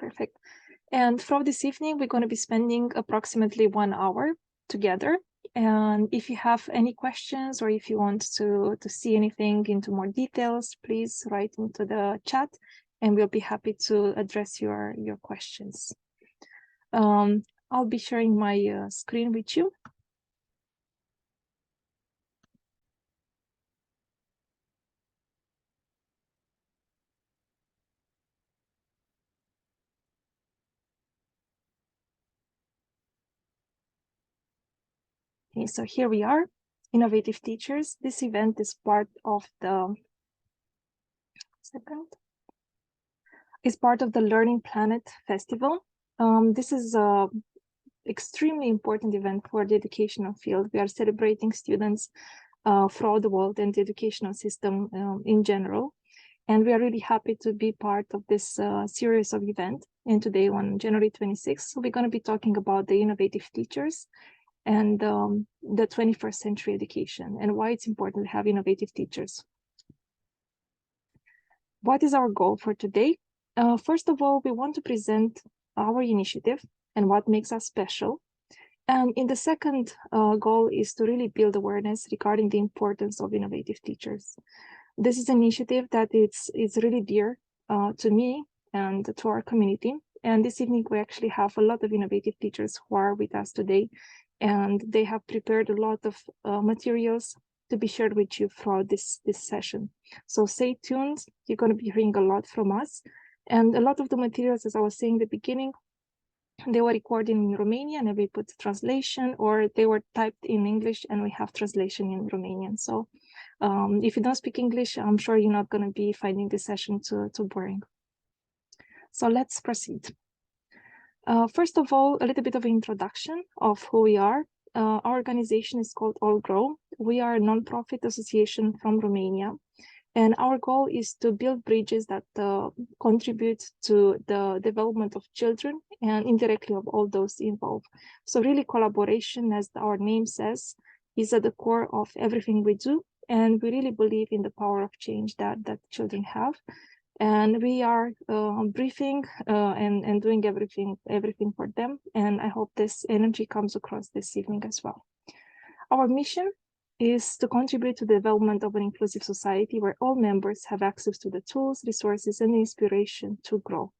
Perfect. And for this evening, we're going to be spending approximately 1 hour together. And if you have any questions or if you want to see anything into more details, please write into the chat and we'll be happy to address your questions. I'll be sharing my screen with you. Okay, so here we are, Innovative Teachers. This event is part of the Learning Planet Festival. This is an extremely important event for the educational field. We are celebrating students throughout the world and the educational system in general. And we are really happy to be part of this series of events. And today on January 26th, we're going to be talking about the innovative teachers and the 21st century education and why it's important to have innovative teachers. What is our goal for today? First of all, we want to present our initiative and what makes us special. And in the second goal is to really build awareness regarding the importance of innovative teachers. This is an initiative that it's really dear to me and to our community. And this evening, we actually have a lot of innovative teachers who are with us today. And they have prepared a lot of materials to be shared with you throughout this session. So stay tuned. You're going to be hearing a lot from us. And a lot of the materials, as I was saying in the beginning, they were recorded in Romanian and we put translation, or they were typed in English and we have translation in Romanian. So if you don't speak English, I'm sure you're not going to be finding this session too boring. So let's proceed. First of all, a little bit of an introduction of who we are. Our organization is called All Grow. We are a non-profit association from Romania. And our goal is to build bridges that contribute to the development of children and indirectly of all those involved. So really collaboration, as our name says, is at the core of everything we do. And we really believe in the power of change that children have. And we are briefing and doing everything for them. And I hope this energy comes across this evening as well. Our mission is to contribute to the development of an inclusive society where all members have access to the tools, resources, and inspiration to grow.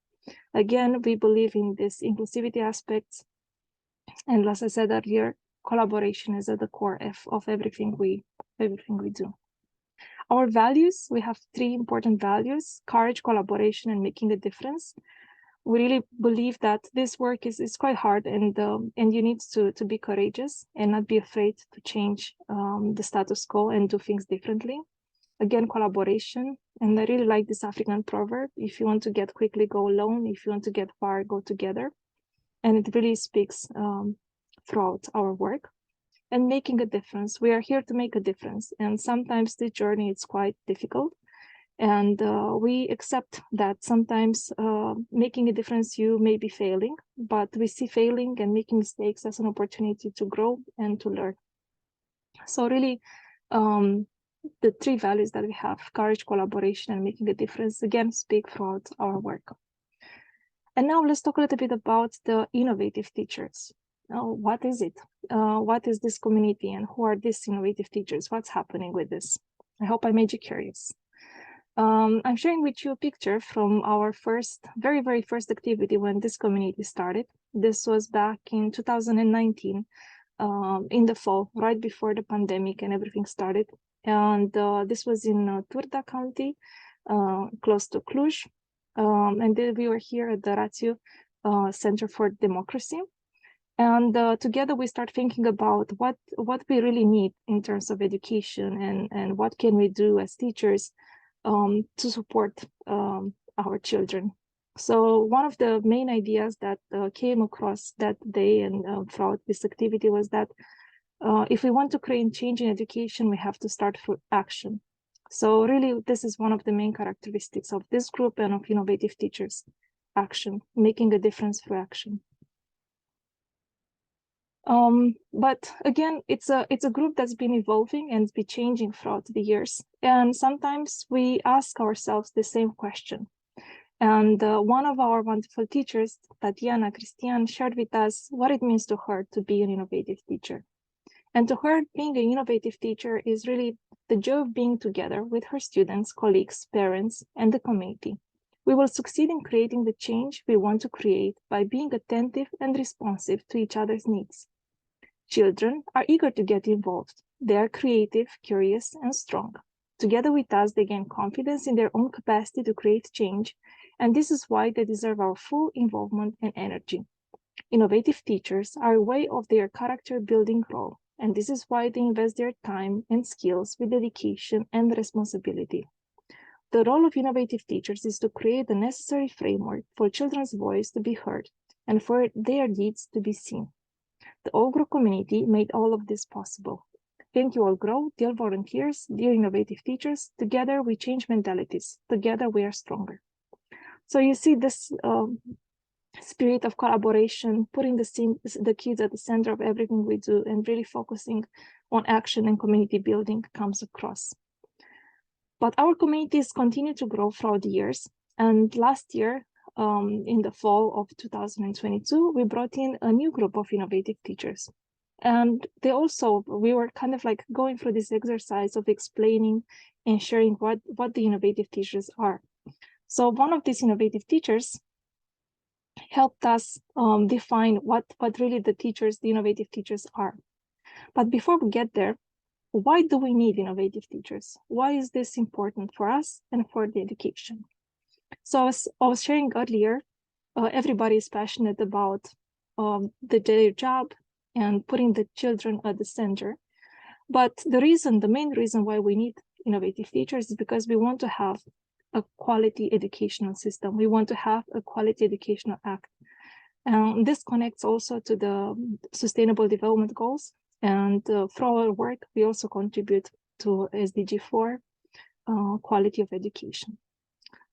Again, we believe in this inclusivity aspects. And as I said earlier, collaboration is at the core of everything we do. Our values, we have 3 important values: courage, collaboration, and making a difference. We really believe that this work is quite hard, and you need to be courageous and not be afraid to change the status quo and do things differently. Again, collaboration. And I really like this African proverb: if you want to get quickly, go alone. If you want to get far, go together. And it really speaks throughout our work. And making a difference. We are here to make a difference. And sometimes the journey is quite difficult. And we accept that sometimes making a difference, you may be failing, but we see failing and making mistakes as an opportunity to grow and to learn. So really, the 3 values that we have, courage, collaboration, and making a difference, again, speak throughout our work. And now let's talk a little bit about the innovative teachers. What is it? What is this community and who are these innovative teachers? What's happening with this? I hope I made you curious. I'm sharing with you a picture from our very, very first activity when this community started. This was back in 2019, in the fall, right before the pandemic and everything started. And this was in Turda County, close to Cluj. And then we were here at the Ratio Center for Democracy. And together we start thinking about what we really need in terms of education and what can we do as teachers to support our children. So one of the main ideas that came across that day and throughout this activity was that if we want to create change in education, we have to start through action. So really, this is one of the main characteristics of this group and of innovative teachers: action, making a difference through action. But again, it's a group that's been evolving and been changing throughout the years. And sometimes we ask ourselves the same question. And one of our wonderful teachers, Tatiana Christian, shared with us what it means to her to be an innovative teacher. And to her, being an innovative teacher is really the joy of being together with her students, colleagues, parents, and the community. We will succeed in creating the change we want to create by being attentive and responsive to each other's needs. Children are eager to get involved. They are creative, curious, and strong. Together with us, they gain confidence in their own capacity to create change, and this is why they deserve our full involvement and energy. Innovative teachers are a way of their character building role, and this is why they invest their time and skills with dedication and responsibility. The role of innovative teachers is to create the necessary framework for children's voice to be heard and for their needs to be seen. The All Grow community made all of this possible. Thank you, All Grow, dear volunteers, dear innovative teachers. Together we change mentalities. Together we are stronger. So you see this spirit of collaboration, putting the kids at the center of everything we do and really focusing on action and community building comes across. But our communities continue to grow throughout the years. And last year, in the fall of 2022, we brought in a new group of innovative teachers. And we were kind of like going through this exercise of explaining and sharing what the innovative teachers are. So one of these innovative teachers helped us define what really the innovative teachers are. But before we get there, why do we need innovative teachers? Why is this important for us and for the education? So as I was sharing earlier, everybody is passionate about their job and putting the children at the center. But the main reason why we need innovative teachers is because we want to have a quality educational system. We want to have a quality educational act. This connects also to the Sustainable Development Goals. And through our work, we also contribute to SDG 4, quality of education.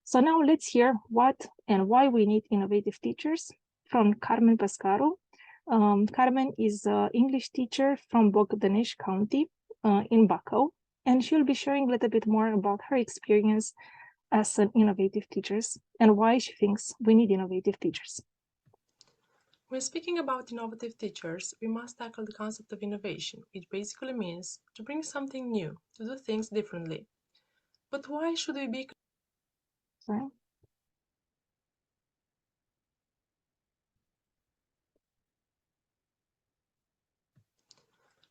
So now let's hear what and why we need innovative teachers from Carmen Pascaru. Carmen is an English teacher from Bogdanesc County in Bacău, and she'll be sharing a little bit more about her experience as an innovative teacher and why she thinks we need innovative teachers. When speaking about innovative teachers, we must tackle the concept of innovation, which basically means to bring something new, to do things differently. But why should we be Sorry.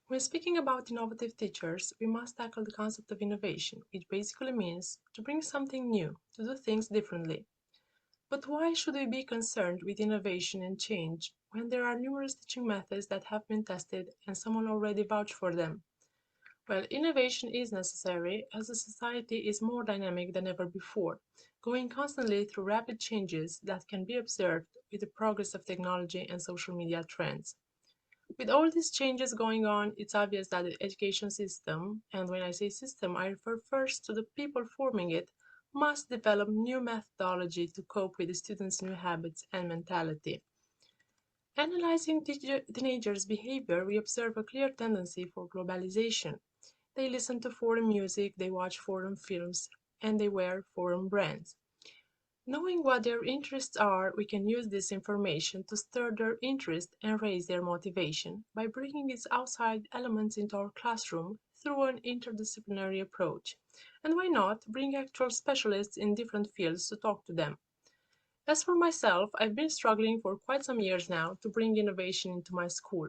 When speaking about innovative teachers, we must tackle the concept of innovation, which basically means to bring something new, to do things differently. But why should we be concerned with innovation and change when there are numerous teaching methods that have been tested and someone already vouched for them? Well, innovation is necessary as the society is more dynamic than ever before, going constantly through rapid changes that can be observed with the progress of technology and social media trends. With all these changes going on, it's obvious that the education system, and when I say system, I refer first to the people forming it, must develop new methodology to cope with the students' new habits and mentality. Analyzing teenagers' behavior, we observe a clear tendency for globalization. They listen to foreign music, they watch foreign films, and they wear foreign brands. Knowing what their interests are, we can use this information to stir their interest and raise their motivation by bringing these outside elements into our classroom through an interdisciplinary approach. And why not bring actual specialists in different fields to talk to them? As for myself, I've been struggling for quite some years now to bring innovation into my school,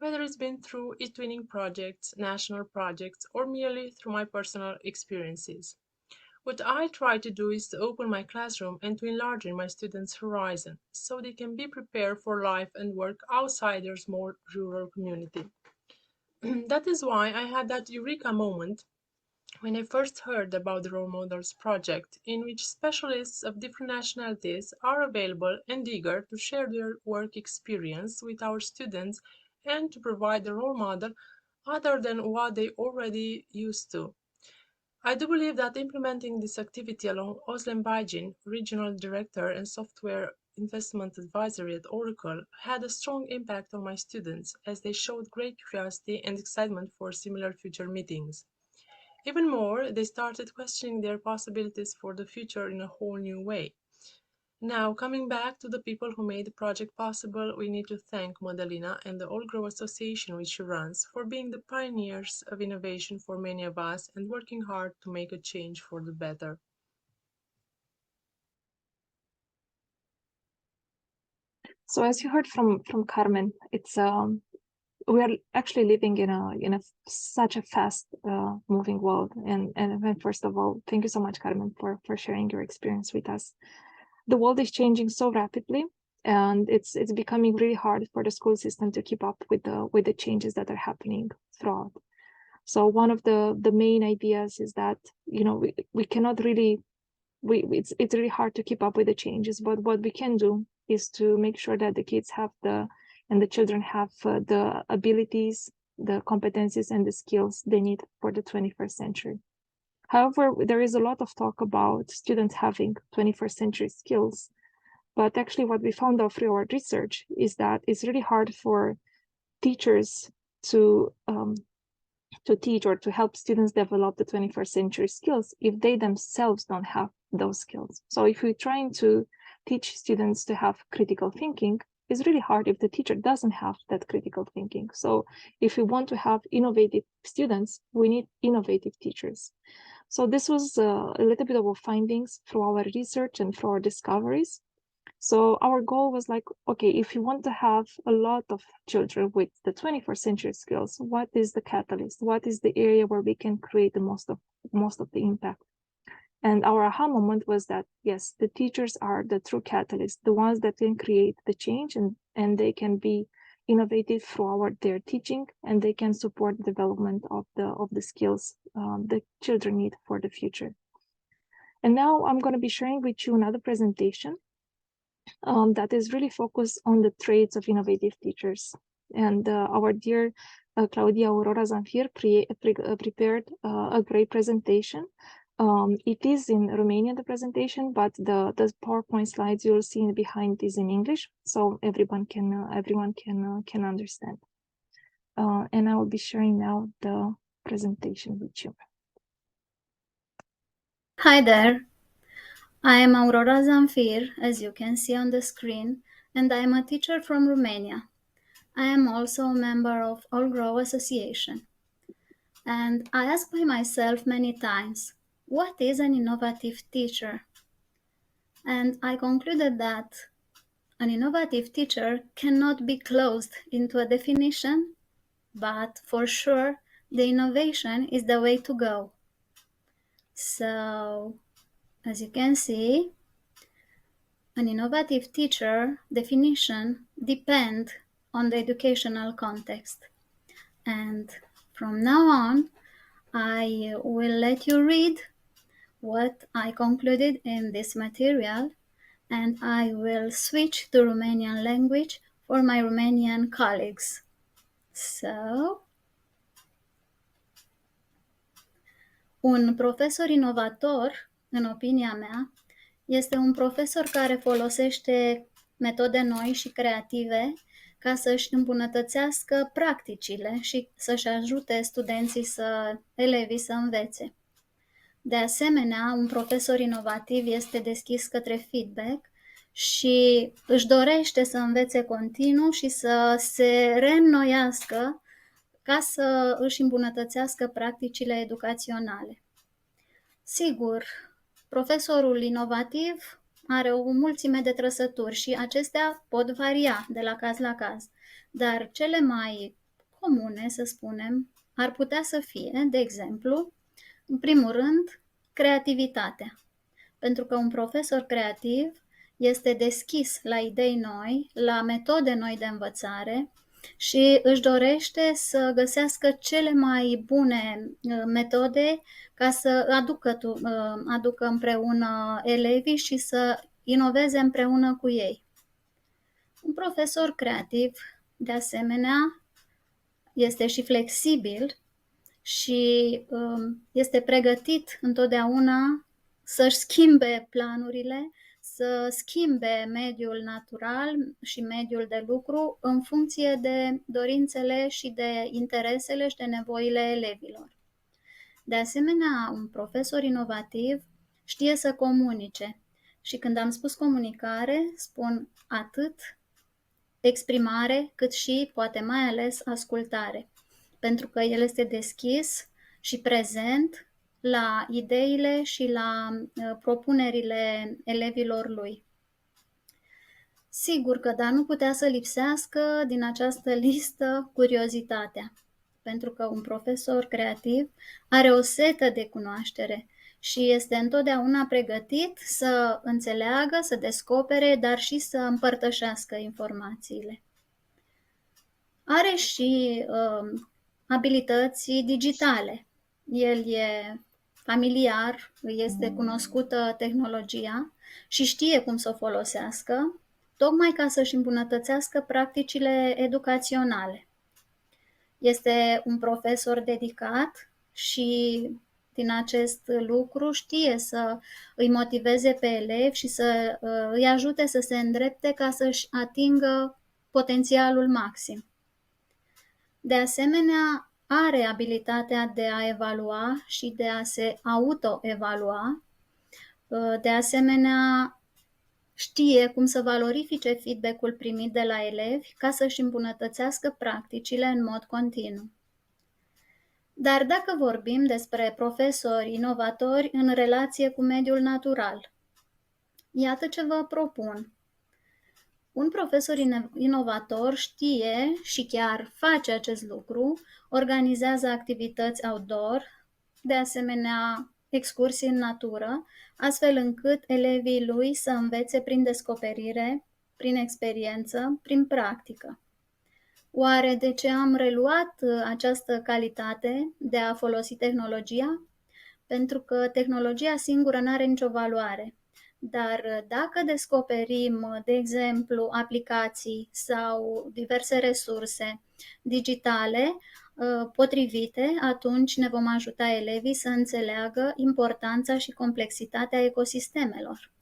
whether it's been through e-twinning projects, national projects, or merely through my personal experiences. What I try to do is to open my classroom and to enlarge my students' horizon so they can be prepared for life and work outside their small rural community. That is why I had that eureka moment when I first heard about the Role Models project, in which specialists of different nationalities are available and eager to share their work experience with our students and to provide a role model other than what they already used to. I do believe that implementing this activity along Özlem Baycin, Regional Director and Software Investment Advisory at Oracle, had a strong impact on my students as they showed great curiosity and excitement for similar future meetings. Even more, they started questioning their possibilities for the future in a whole new way. Now, coming back to the people who made the project possible, we need to thank Madalina and the Old Grow Association which she runs for being the pioneers of innovation for many of us and working hard to make a change for the better. So as you heard from Carmen, it's we are actually living in a such a fast moving world. And first of all, thank you so much, Carmen, for sharing your experience with us. The world is changing so rapidly, and it's becoming really hard for the school system to keep up with the changes that are happening throughout. So one of the main ideas is that we cannot really it's really hard to keep up with the changes, but what we can do is to make sure that the kids have the children have the abilities, the competencies, and the skills they need for the 21st century. However, there is a lot of talk about students having 21st century skills, but actually what we found out through our research is that it's really hard for teachers to teach or to help students develop the 21st century skills if they themselves don't have those skills. So if we're trying to teach students to have critical thinking, it's really hard if the teacher doesn't have that critical thinking. So if we want to have innovative students, we need innovative teachers. So this was a little bit of our findings through our research and through our discoveries. So our goal was like, okay, if you want to have a lot of children with the 21st century skills, what is the catalyst? What is the area where we can create the most of the impact? And our aha moment was that, yes, the teachers are the true catalyst, the ones that can create the change, and they can be innovative through their teaching, and they can support the development of the skills the children need for the future. And now I'm going to be sharing with you another presentation that is really focused on the traits of innovative teachers. And our dear Claudia Aurora Zamfir prepared a great presentation. It is in Romanian, the presentation, but the PowerPoint slides you'll see behind is in English, so everyone can understand. And I will be sharing now the presentation with you. Hi there. I am Aurora Zamfir, as you can see on the screen, and I am a teacher from Romania. I am also a member of All Grow Association. And I asked myself many times, what is an innovative teacher? And I concluded that an innovative teacher cannot be closed into a definition, but for sure, the innovation is the way to go. So, as you can see, an innovative teacher definition depends on the educational context. And from now on, I will let you read what I concluded in this material, and I will switch to Romanian language for my Romanian colleagues. So, un profesor inovator, în opinia mea, este un profesor care folosește metode noi și creative ca să-și îmbunătățească practicile și să-și ajute elevii să învețe. De asemenea, un profesor inovativ este deschis către feedback și își dorește să învețe continuu și să se reînnoiască ca să își îmbunătățească practicile educaționale. Sigur, profesorul inovativ are o mulțime de trăsături și acestea pot varia de la caz la caz, dar cele mai comune, să spunem, ar putea să fie, de exemplu, în primul rând, creativitatea. Pentru că un profesor creativ este deschis la idei noi, la metode noi de învățare și își dorește să găsească cele mai bune metode ca să aducă împreună elevii și să inoveze împreună cu ei. Un profesor creativ, de asemenea, este și flexibil și este pregătit întotdeauna să-și schimbe planurile, să schimbe mediul natural și mediul de lucru în funcție de dorințele și de interesele și de nevoile elevilor. De asemenea, un profesor inovativ știe să comunice, Și când am spus comunicare, spun atât exprimare, cât și, poate mai ales, ascultare. Pentru că el este deschis și prezent la ideile și la propunerile elevilor lui. Sigur că, dar nu putea să lipsească din această listă curiozitatea, pentru că un profesor creativ are o setă de cunoaștere și este întotdeauna pregătit să înțeleagă, să descopere, dar și să împărtășească informațiile. Are și abilități digitale. El e familiar, îi este cunoscută tehnologia și știe cum să o folosească, tocmai ca să-și îmbunătățească practicile educaționale. Este un profesor dedicat și din acest lucru știe să îi motiveze pe elevi și să îi ajute să se îndrepte ca să-și atingă potențialul maxim. De asemenea, are abilitatea de a evalua și de a se auto-evalua. De asemenea, știe cum să valorifice feedback-ul primit de la elevi ca să-și îmbunătățească practicile în mod continuu. Dar dacă vorbim despre profesori inovatori în relație cu mediul natural, iată ce vă propun. Un profesor inovator știe și chiar face acest lucru, organizează activități outdoor, de asemenea excursii în natură, astfel încât elevii lui să învețe prin descoperire, prin experiență, prin practică. Oare de ce am reluat această calitate de a folosi tehnologia? Pentru că tehnologia singură nu are nicio valoare. Dar dacă descoperim, de exemplu, aplicații sau diverse resurse digitale potrivite, atunci ne vom ajuta elevii să înțeleagă importanța și complexitatea ecosistemelor.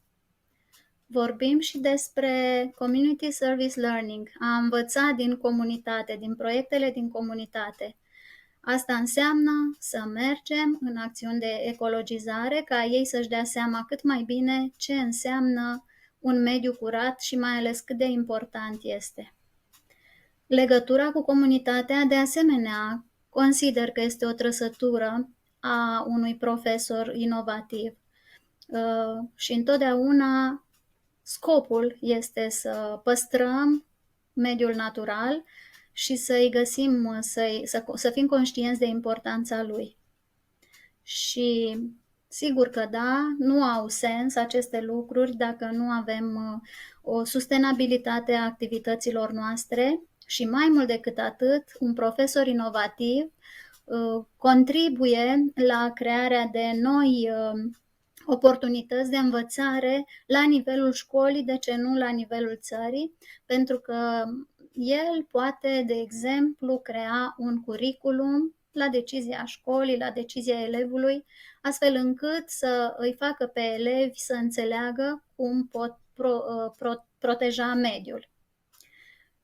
Vorbim și despre Community Service Learning, a învăța din comunitate, din proiectele din comunitate. Asta înseamnă să mergem în acțiuni de ecologizare, ca ei să-și dea seama cât mai bine ce înseamnă un mediu curat și mai ales cât de important este. Legătura cu comunitatea, de asemenea, consider că este o trăsătură a unui profesor inovativ. Și întotdeauna scopul este să păstrăm mediul natural și să-i găsim, să fim conștienți de importanța lui. Și sigur că da, nu au sens aceste lucruri dacă nu avem o sustenabilitate a activităților noastre și mai mult decât atât, un profesor inovativ contribuie la crearea de noi oportunități de învățare la nivelul școlii, de ce nu la nivelul țării, pentru că el poate, de exemplu, crea un curriculum la decizia școlii, la decizia elevului, astfel încât să îi facă pe elevi să înțeleagă cum pot proteja mediul.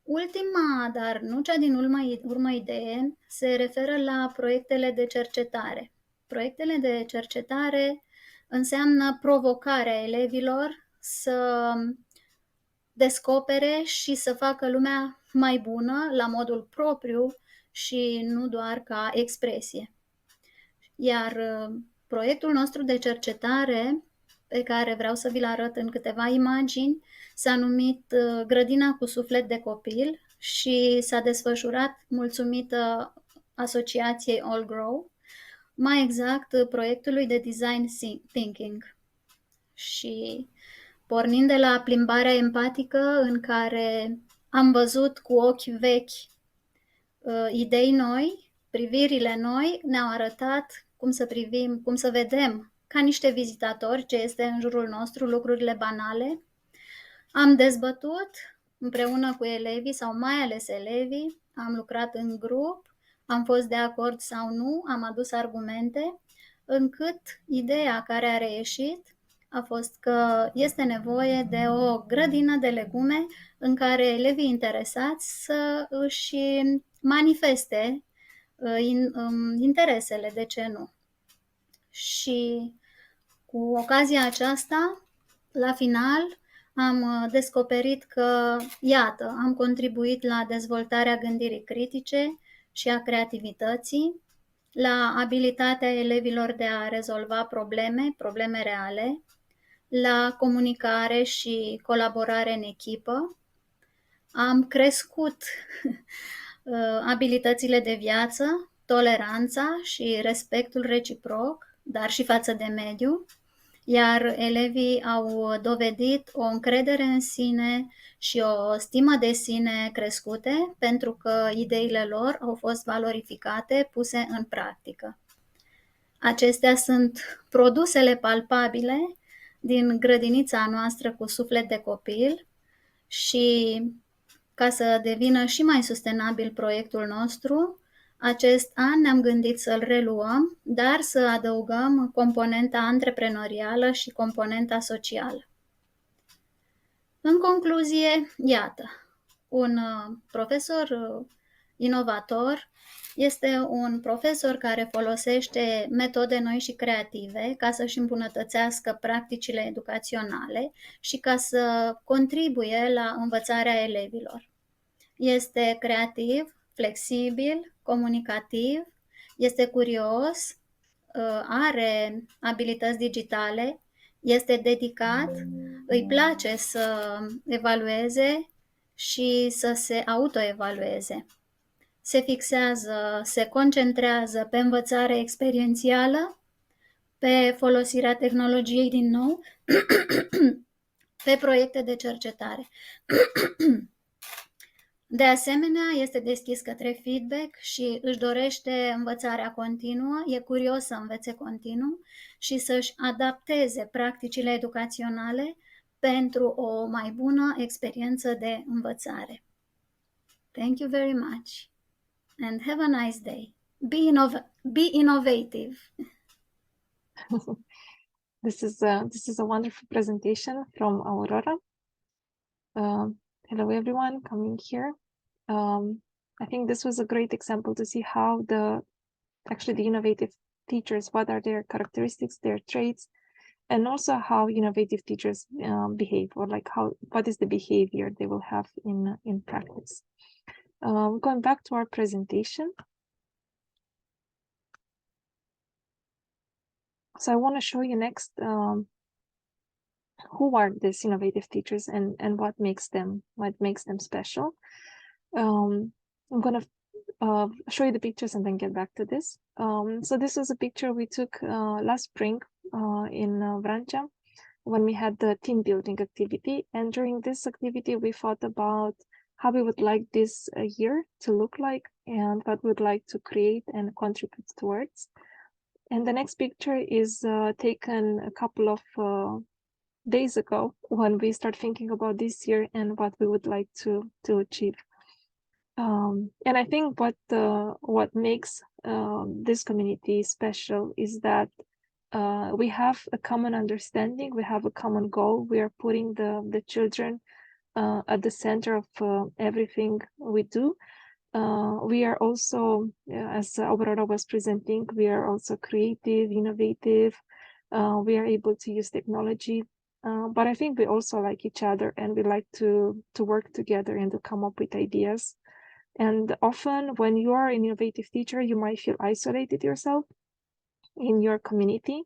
Ultima, dar nu cea din urmă idee, se referă la proiectele de cercetare. Proiectele de cercetare înseamnă provocarea elevilor să descopere și să facă lumea mai bună la modul propriu și nu doar ca expresie. Iar proiectul nostru de cercetare, pe care vreau să vi-l arăt în câteva imagini, s-a numit Grădina cu suflet de copil și s-a desfășurat mulțumită asociației All Grow, mai exact proiectului de design thinking. Și pornind de la plimbarea empatică în care am văzut cu ochi vechi idei noi, privirile noi ne-au arătat cum să privim, cum să vedem ca niște vizitatori ce este în jurul nostru, lucrurile banale. Am dezbătut împreună cu elevii sau mai ales elevii, am lucrat în grup, am fost de acord sau nu, am adus argumente, încât ideea care a reieșit a fost că este nevoie de o grădină de legume în care elevii interesați să își manifeste interesele, de ce nu. Și cu ocazia aceasta La final, am descoperit că, iată, am contribuit la dezvoltarea gândirii critice și a creativității, la abilitatea elevilor de a rezolva probleme reale, la comunicare și colaborare în echipă. Am crescut abilitățile de viață, toleranța și respectul reciproc, dar și față de mediu, iar elevii au dovedit o încredere în sine și o stimă de sine crescute pentru că ideile lor au fost valorificate, puse în practică. Acestea sunt produsele palpabile din grădinița noastră cu suflet de copil și ca să devină și mai sustenabil proiectul nostru, acest an ne-am gândit să-l reluăm, dar să adăugăm componenta antreprenorială și componenta socială. În concluzie, iată, un profesor inovator este un profesor care folosește metode noi și creative ca să-și îmbunătățească practicile educaționale și ca să contribuie la învățarea elevilor. Este creativ, flexibil, comunicativ, este curios, are abilități digitale, este dedicat, îi place să evalueze și să se autoevalueze. Se fixează, se concentrează pe învățare experiențială, pe folosirea tehnologiei din nou, pe proiecte de cercetare. De asemenea, este deschis către feedback și își dorește învățarea continuă, e curios să învețe continuu și să-și adapteze practicile educaționale pentru o mai bună experiență de învățare. Thank you very much and have a nice day. Be innovative. This is a wonderful presentation from Aurora. Hello everyone coming here. I think this was a great example to see how the innovative teachers, what are their characteristics, their traits, and also how innovative teachers behave, or like what is the behavior they will have in practice. Going back to our presentation. So I want to show you next who are these innovative teachers and what makes them special. I'm going to show you the pictures and then get back to this. So this was a picture we took last spring in Vrancea when we had the team building activity. And during this activity, we thought about how we would like this year to look like and what we would like to create and contribute towards. And the next picture is taken a couple of days ago when we start thinking about this year and what we would like to achieve. And I think what makes this community special is that we have a common understanding, we have a common goal. We are putting the children at the center of everything we do. We are also, as Aurora was presenting, we are also creative, innovative. We are able to use technology, but I think we also like each other and we like to work together and to come up with ideas. And often when you are an innovative teacher, you might feel isolated yourself in your community.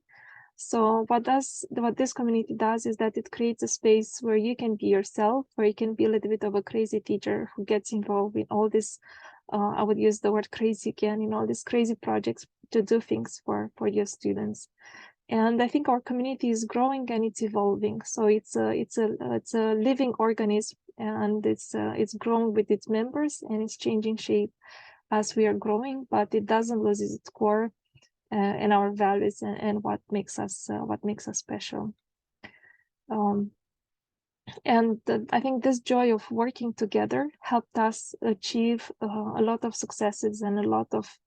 So what this community does is that it creates a space where you can be yourself, where you can be a little bit of a crazy teacher who gets involved in all this, I would use the word crazy again, in all these crazy projects to do things for your students. And I think our community is growing and it's evolving. So it's a living organism, and it's growing with its members and it's changing shape as we are growing, but it doesn't lose its core and our values and what makes us special. And I think this joy of working together helped us achieve a lot of successes and a lot of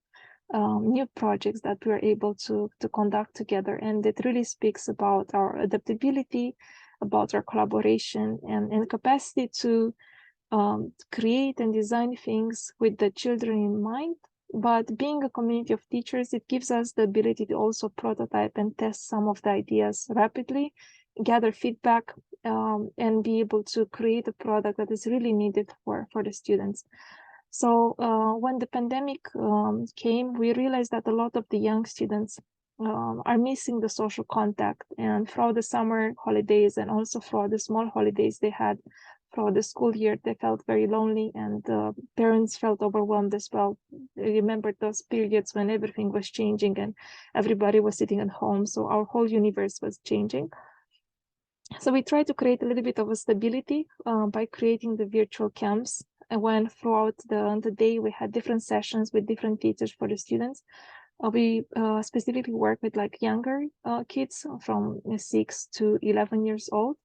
new projects that we were able to conduct together. And it really speaks about our adaptability, about our collaboration and capacity to create and design things with the children in mind. But being a community of teachers, it gives us the ability to also prototype and test some of the ideas rapidly gather feedback, and be able to create a product that is really needed for the students. So when the pandemic came, we realized that a lot of the young students are missing the social contact, and throughout the summer holidays and also throughout the small holidays they had throughout the school year, they felt very lonely, and parents felt overwhelmed as well. I remember those periods when everything was changing and everybody was sitting at home, so our whole universe was changing. So we tried to create a little bit of a stability by creating the virtual camps. And when throughout the day we had different sessions with different teachers for the students, we specifically work with like younger kids from 6 to 11 years old.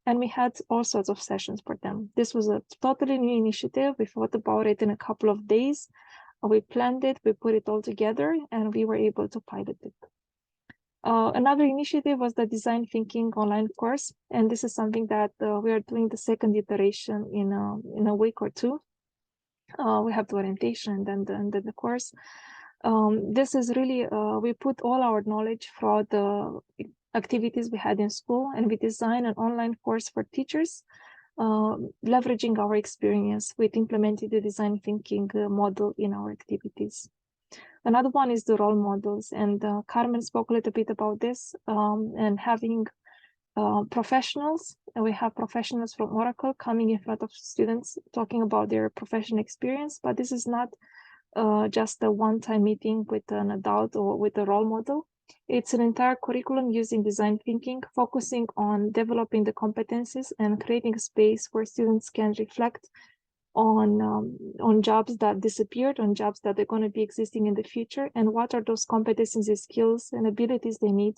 And we had all sorts of sessions for them. This was a totally new initiative. We thought about it in a couple of days. We planned it, we put it all together, and we were able to pilot it. Another initiative was the design thinking online course, and this is something that we are doing the second iteration in a week or two. We have the orientation and then the course. This is really we put all our knowledge throughout the activities we had in school, and we design an online course for teachers, leveraging our experience with implementing the design thinking model in our activities. Another one is the role models, and Carmen spoke a little bit about this, and having professionals. We have professionals from Oracle coming in front of students talking about their professional experience, but this is not just a one-time meeting with an adult or with a role model. It's an entire curriculum using design thinking, focusing on developing the competencies and creating a space where students can reflect on jobs that disappeared, on jobs that are going to be existing in the future, and what are those competencies, skills, and abilities they need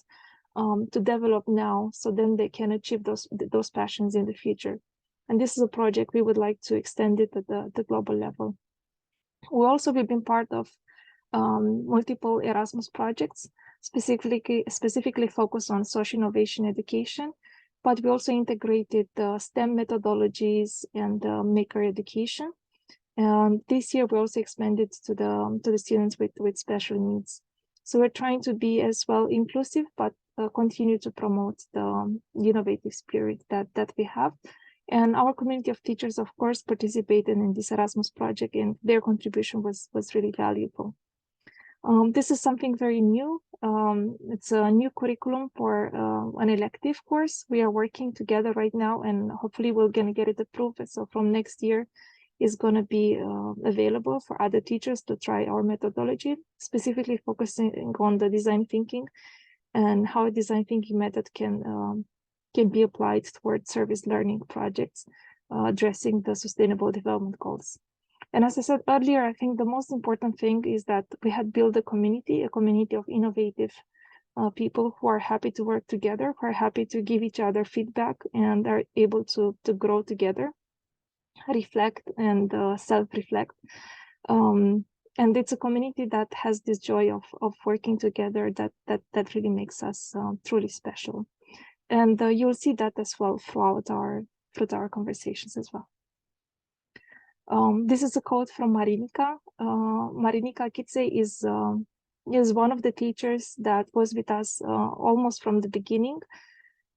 to develop now, so then they can achieve those passions in the future. And this is a project we would like to extend it at the global level. We also have been part of multiple Erasmus projects, specifically focused on social innovation education, but we also integrated STEM methodologies and maker education. And this year we also expanded to the students with special needs. So we're trying to be as well inclusive, but continue to promote the innovative spirit that we have. And our community of teachers, of course, participated in this Erasmus project, and their contribution was really valuable. This is something very new. It's a new curriculum for an elective course. We are working together right now, and hopefully we're going to get it approved. So from next year, is going to be available for other teachers to try our methodology, specifically focusing on the design thinking and how a design thinking method can be applied towards service learning projects, addressing the sustainable development goals. And as I said earlier, I think the most important thing is that we had built a community of innovative people who are happy to work together, who are happy to give each other feedback and are able to grow together, reflect and self-reflect. And it's a community that has this joy of working together that really makes us truly special. And you'll see that as well throughout our conversations as well. This is a quote from Marinika. Marinika Kitse is one of the teachers that was with us almost from the beginning.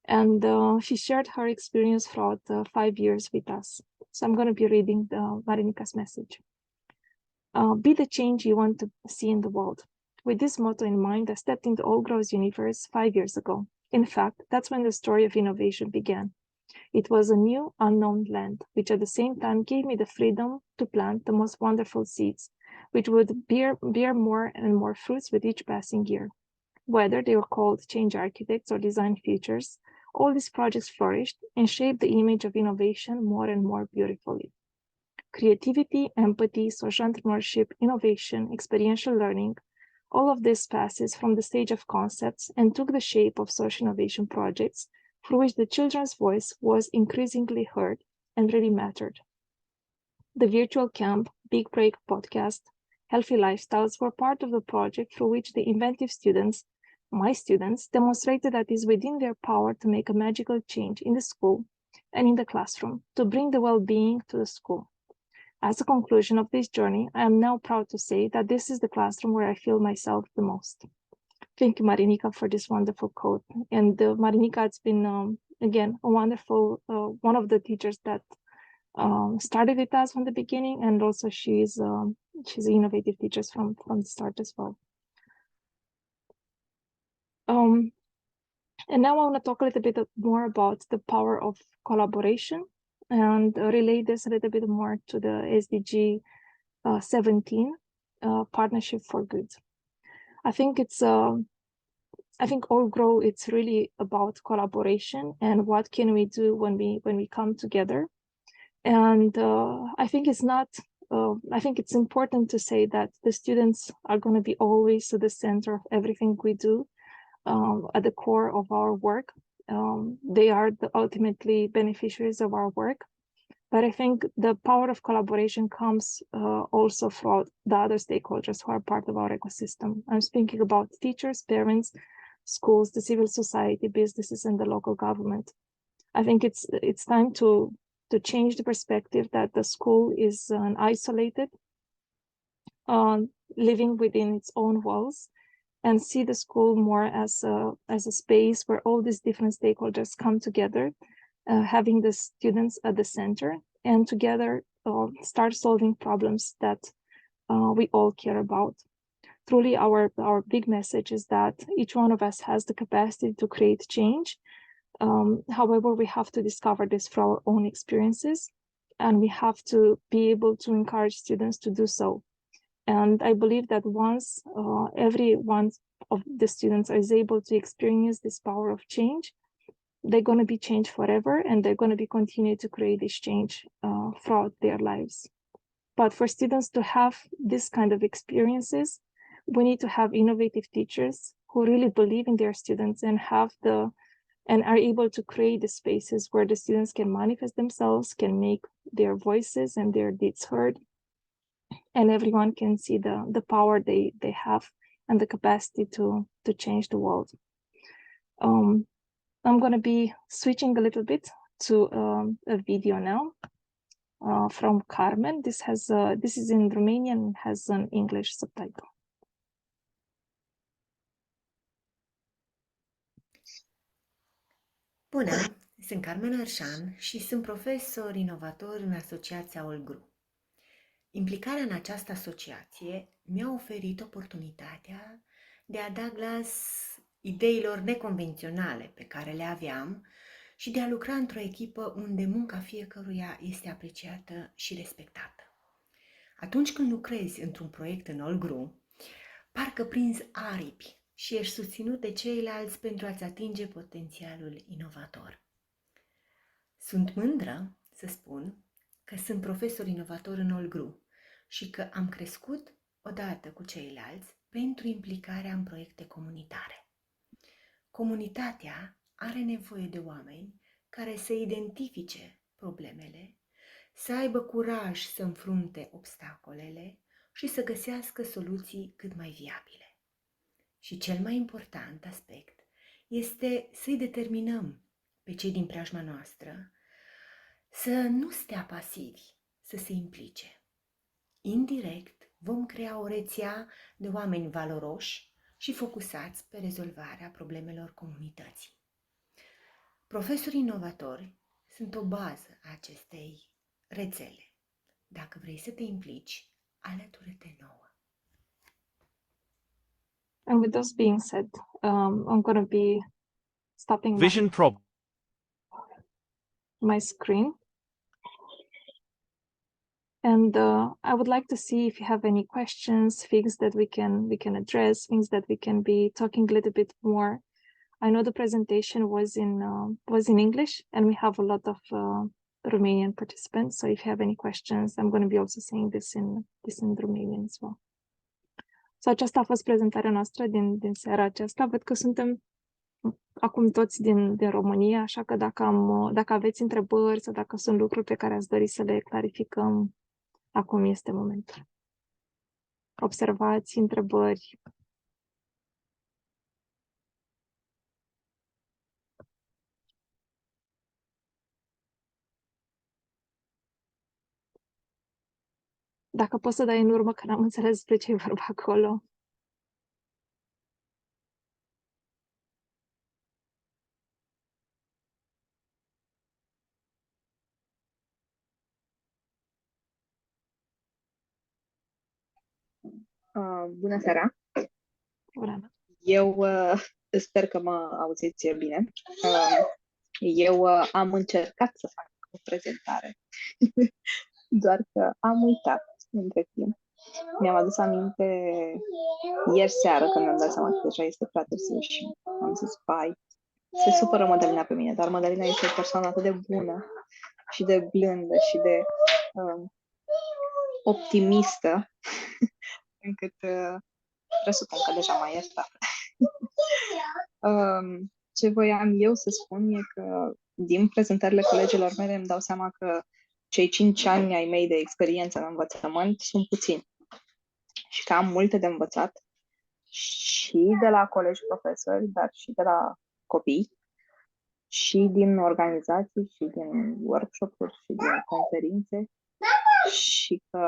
And she shared her experience throughout 5 years with us. So I'm going to be reading Marinika's message. Be the change you want to see in the world. With this motto in mind, I stepped into All Grows Universe 5 years ago. In fact, that's when the story of innovation began. It was a new, unknown land, which at the same time gave me the freedom to plant the most wonderful seeds, which would bear more and more fruits with each passing year. Whether they were called change architects or design futures, all these projects flourished and shaped the image of innovation more and more beautifully. Creativity, empathy, social entrepreneurship, innovation, experiential learning, all of this passes from the stage of concepts and took the shape of social innovation projects through which the children's voice was increasingly heard and really mattered. The virtual camp, Big Break podcast, Healthy Lifestyles were part of the project through which the inventive students, my students, demonstrated that it is within their power to make a magical change in the school and in the classroom to bring the well-being to the school. As a conclusion of this journey, I am now proud to say that this is the classroom where I feel myself the most. Thank you, Marinika, for this wonderful quote. And Marinika, it's been, again, a wonderful, one of the teachers that started with us from the beginning, and also she's an innovative teacher from the start as well. And now I want to talk a little bit more about the power of collaboration and relate this a little bit more to the SDG 17, Partnership for Good. I think it's I think All Grow, it's really about collaboration and what can we do when we come together. And I think it's not, I think it's important to say that the students are going to be always at the center of everything we do, at the core of our work. They are the ultimately beneficiaries of our work. But I think the power of collaboration comes also from the other stakeholders who are part of our ecosystem. I'm speaking about teachers, parents, schools, the civil society, businesses, and the local government. I think it's time to change the perspective that the school is an isolated, living within its own walls, and see the school more as a space where all these different stakeholders come together, having the students at the center, and together start solving problems that we all care about. Truly, our big message is that each one of us has the capacity to create change. However, we have to discover this through our own experiences, and we have to be able to encourage students to do so. And I believe that once every one of the students is able to experience this power of change, they're going to be changed forever, and they're going to be continue to create this change throughout their lives. But for students to have this kind of experiences, we need to have innovative teachers who really believe in their students and are able to create the spaces where the students can manifest themselves, can make their voices and their deeds heard, and everyone can see the power they have and the capacity to change the world. I'm going to be switching a little bit to a video now from Carmen. This is in Romanian and has an English subtitle. Bună, sunt Carmen Arșan și sunt profesor inovator în Asociația Olgru. Implicarea în această asociație mi-a oferit oportunitatea de a da glas ideilor neconvenționale pe care le aveam și de a lucra într-o echipă unde munca fiecăruia este apreciată și respectată. Atunci când lucrezi într-un proiect în Olgru, parcă prinzi aripi și ești susținut de ceilalți pentru a-ți atinge potențialul inovator. Sunt mândră să spun că sunt profesor inovator în Olgru și că am crescut odată cu ceilalți pentru implicarea în proiecte comunitare. Comunitatea are nevoie de oameni care să identifice problemele, să aibă curaj să înfrunte obstacolele și să găsească soluții cât mai viabile. Și cel mai important aspect este să-i determinăm pe cei din preajma noastră să nu stea pasivi, să se implice. Indirect vom crea o rețea de oameni valoroși și focusați pe rezolvarea problemelor comunității. Profesorii inovatori sunt o bază a acestei rețele. Dacă vrei să te implici, alătură-te nouă. And with those being said, I'm going to be stopping my screen. And I would like to see if you have any questions, things that we can address, things that we can be talking a little bit more. I know the presentation was in English, and we have a lot of Romanian participants. So if you have any questions, I'm going to be also saying this in Romanian as well. So aceasta a fost prezentarea noastră din seara aceasta. Văd că suntem acum toți din România, așa că dacă aveți întrebări sau dacă sunt lucruri pe care ați dori să le clarificăm, acum este momentul. Observați, întrebări. Dacă poți să dai în urmă, că n-am înțeles despre ce e vorba acolo. Bună seara! Urana. Eu sper că mă auziți bine. Eu am încercat să fac o prezentare, doar că am uitat între timp. Mi-am adus aminte ieri seară, când mi-am dat seama că deja este prea târziu și am zis, bai, se supără Mădălina pe mine, dar Mădălina este o persoană atât de bună și de blândă și de optimistă, încât presupun că deja mai este. Ce voiam eu să spun e că din prezentările colegilor mele îmi dau seama că cei 5 ani ai mei de experiență în învățământ sunt puțini și că am multe de învățat și de la colegi profesori, dar și de la copii și din organizații și din workshop-uri și din conferințe și că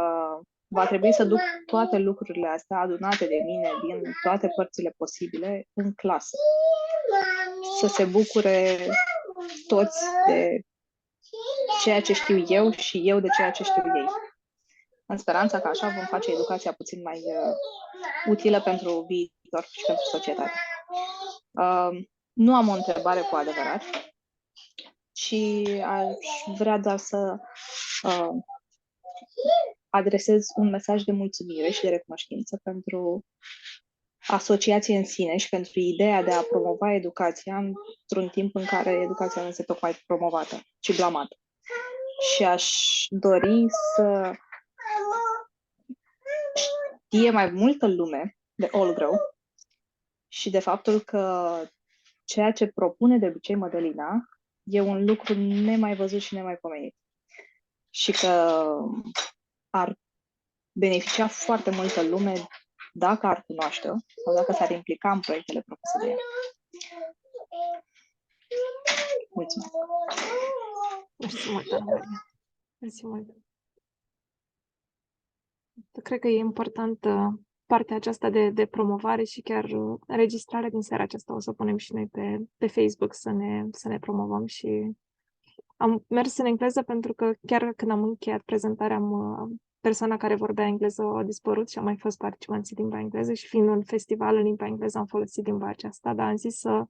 va trebui să duc toate lucrurile astea adunate de mine din toate părțile posibile în clasă. Să se bucure toți de ceea ce știu eu și eu de ceea ce știu ei. În speranța că așa vom face educația puțin mai utilă pentru viitor și pentru societate. Nu am o întrebare cu adevărat, ci aș vrea doar să adresez un mesaj de mulțumire și de recunoștință pentru asociație în sine și pentru ideea de a promova educația într-un timp în care educația nu este tocmai promovată, ci blamată. Și aș dori să știe mai multă lume de All Grow și de faptul că ceea ce propune de obicei Mădălina e un lucru nemai văzut și nemai pomenit. Și că ar beneficia foarte multă lume dacă ar cunoaște-o sau dacă s-ar implica în proiectele propuse de ea. Mulțumesc! Mersi mult, Ana Maria. Mersi mult. Cred că e importantă partea aceasta de promovare și chiar înregistrarea din seara aceasta o să o punem și noi pe Facebook să ne promovăm și am mers în engleză pentru că chiar când am încheiat prezentarea persoana care vorbea engleză a dispărut și am mai fost participanții din limba engleză și fiind un festival în limba engleză am folosit limba aceasta, dar am zis să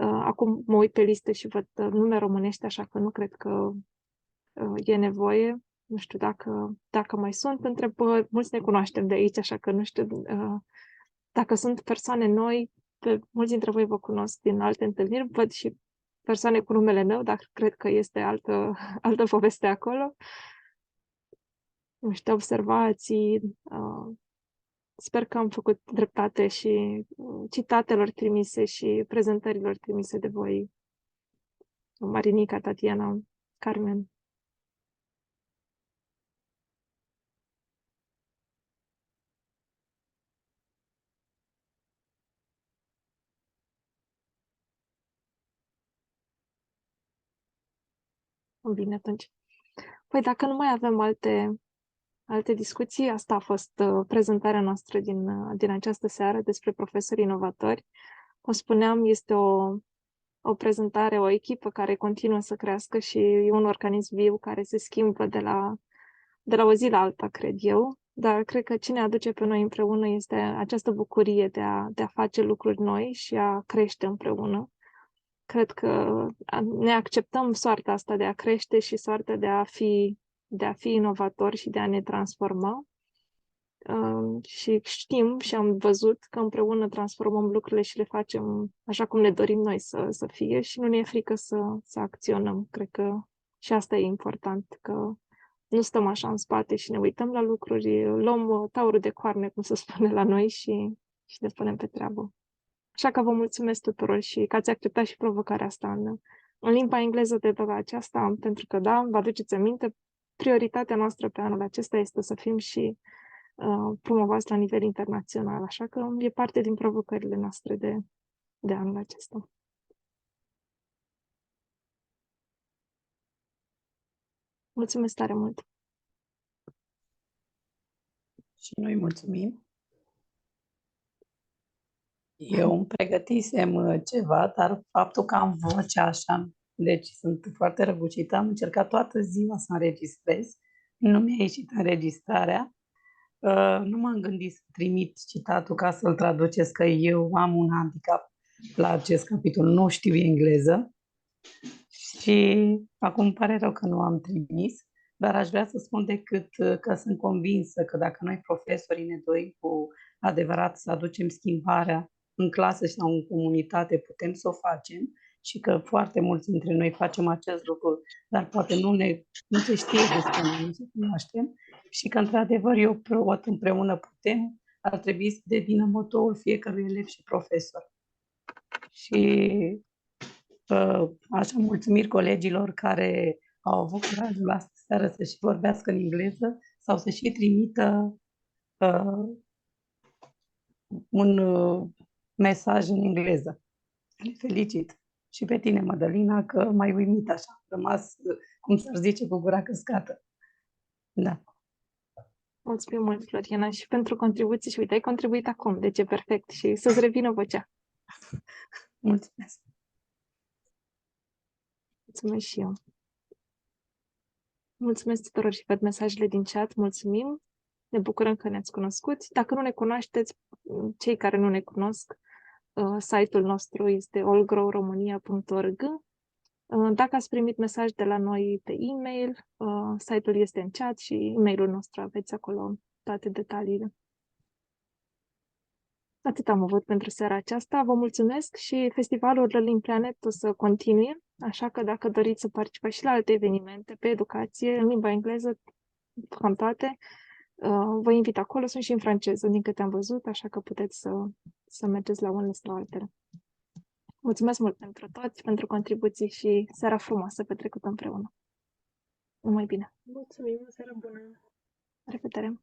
acum mă uit pe listă și văd nume românești, așa că nu cred că e nevoie. Nu știu dacă mai sunt întrebări, mulți ne cunoaștem de aici, așa că nu știu dacă sunt persoane noi, mulți dintre voi vă cunosc din alte întâlniri, văd și persoane cu numele meu, dar cred că este altă poveste acolo. Nu știu, observații, sper că am făcut dreptate și citatelor trimise și prezentărilor trimise de voi, Marinica, Tatiana, Carmen. Bine, atunci. Păi dacă nu mai avem alte discuții, asta a fost prezentarea noastră din această seară despre profesori inovatori. Cum spuneam, este o prezentare, o echipă care continuă să crească și e un organism viu care se schimbă de la o zi la alta, cred eu. Dar cred că ce ne aduce pe noi împreună este această bucurie de a face lucruri noi și a crește împreună. Cred că ne acceptăm soarta asta de a crește și soarta de a fi inovatori și de a ne transforma. Și știm și am văzut că împreună transformăm lucrurile și le facem așa cum ne dorim noi să fie și nu ne e frică să acționăm. Cred că și asta e important, că nu stăm așa în spate și ne uităm la lucruri, luăm taurul de coarne, cum se spune la noi, și ne punem pe treabă. Așa că vă mulțumesc tuturor și că ați acceptat și provocarea asta în limba engleză de data aceasta, pentru că, da, vă aduceți aminte, prioritatea noastră pe anul acesta este să fim și promovați la nivel internațional, așa că e parte din provocările noastre de anul acesta. Mulțumesc tare mult! Și noi mulțumim! Eu îmi pregătisem ceva, dar faptul că am vocea așa, deci sunt foarte răgușită, am încercat toată ziua să înregistrez, nu mi-a ieșit înregistrarea, Nu m-am gândit să trimit citatul ca să-l traduceți, că eu am un handicap la acest capitol, nu știu engleză și acum îmi pare rău că nu am trimis, dar aș vrea să spun decât că sunt convinsă că dacă noi profesorii ne dorim cu adevărat să aducem schimbarea în clasă sau în comunitate, putem să o facem și că foarte mulți dintre noi facem acest lucru, dar poate nu se știe despre noi, nu se cunoaștem și că într-adevăr eu prot împreună putem, ar trebui să devină motoul fiecărui elev și profesor. Și așa mulțumiri colegilor care au avut curajul astă seară să și vorbească în engleză sau să și trimită un mesaj în engleză. Le felicit. Și pe tine, Mădălina, că m-ai uimit așa. Am rămas, cum s-ar zice, cu gura căscată. Da. Mulțumim mult, Floriana, și pentru contribuții și uite, ai contribuit acum, deci e perfect și să-ți revină vocea. Mulțumesc. Mulțumesc și eu. Mulțumesc tuturor și pentru mesajele din chat, mulțumim. Ne bucurăm că ne-ați cunoscut. Dacă nu ne cunoașteți, cei care nu ne cunosc, site-ul nostru este allgrowromania.org. Dacă ați primit mesaj de la noi pe e-mail, site-ul este în chat și e-mailul nostru aveți acolo toate detaliile. Atât am avut pentru seara aceasta. Vă mulțumesc și festivalul Learning Planet o să continue, așa că dacă doriți să participați și la alte evenimente pe educație, în limba engleză, cam toate, vă invit acolo, sunt și în franceză, din câte am văzut, așa că puteți să mergeți la unele sau altele. Mulțumesc mult pentru toți, pentru contribuții și seara frumoasă petrecută împreună. Numai bine! Mulțumim, o seară bună! La revedere!